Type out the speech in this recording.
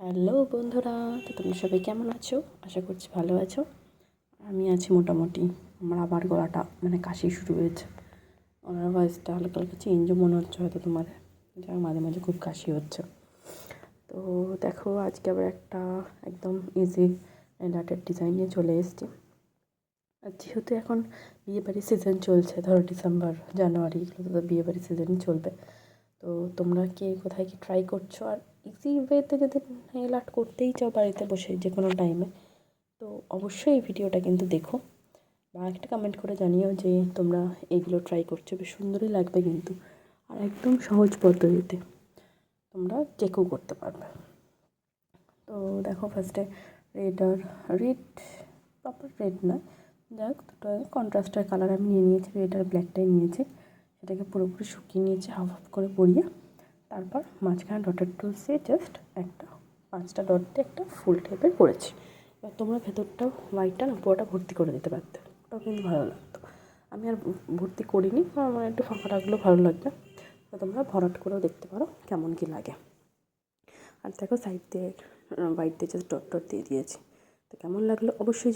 Hello বন্ধুরা, তো তোমরা সবাই কেমন আছো? আশা করছি ভালো আছো। আমি আছি মোটামুটি। আমার আবার গলাটা কাশি শুরু হয়েছে। আমার ভয়েসটা হালকা হালকা চেঞ্জও মনে হচ্ছে হয়তো তোমাদের, যা মাঝে মাঝে খুব কাশি হচ্ছে। তো দেখো, আজকে আবার একটা একদম ইজি অ্যান্ড আর্টের ডিজাইন নিয়ে চলে এসেছি। আর যেহেতু এখন বিয়েবাড়ির সিজন চলছে, ধরো ডিসেম্বর জানুয়ারি এগুলো তো বিয়েবাড়ির সিজনই চলবে। তো তোমরা কে কোথায় কি ট্রাই করছো? আর ইজি ওয়েতে যদি নেল আর্ট করতেই চাও বাড়িতে বসে যে কোনো টাইমে, তো অবশ্যই এই ভিডিওটা কিন্তু দেখো, বা একটা কমেন্ট করে জানিও যে তোমরা এইগুলো ট্রাই করছো। বেশ সুন্দরই লাগবে কিন্তু, আর একদম সহজ পদ্ধতিতে তোমরা যে কেউ করতে পারবে। তো দেখো, ফার্স্টে রেড প্রপার রেড নয়, যাই হোক দুটো কন্ট্রাস্টের কালার আমি নিয়ে নিয়েছি, রেড আর ব্ল্যাকটাই নিয়েছি। সেটাকে পুরোপুরি শুকিয়ে নিয়েছি হাফ হাফ করে পরিয়ে। তারপর মাঝখানে ডটের টুলস দিয়ে জাস্ট একটা 5টা ডট দিয়ে একটা ফুল টাইপের করেছি। এবার তোমরা ভেতরটাও হোয়াইটটা না পুরোটা ভর্তি করে দিতে পারতে, ওটাও কিন্তু ভালো লাগতো। আমি আর ভর্তি করিনি, কারণ আমার একটু ফাঁকা রাখলেও ভালো লাগবে। তো তোমরা ভরাট করেও দেখতে পারো কেমন কী লাগে। আর দেখো, সাইড দিয়ে হোয়াইট দিয়ে জাস্ট ডট ডট দিয়ে দিয়েছি। তো কেমন লাগলো অবশ্যই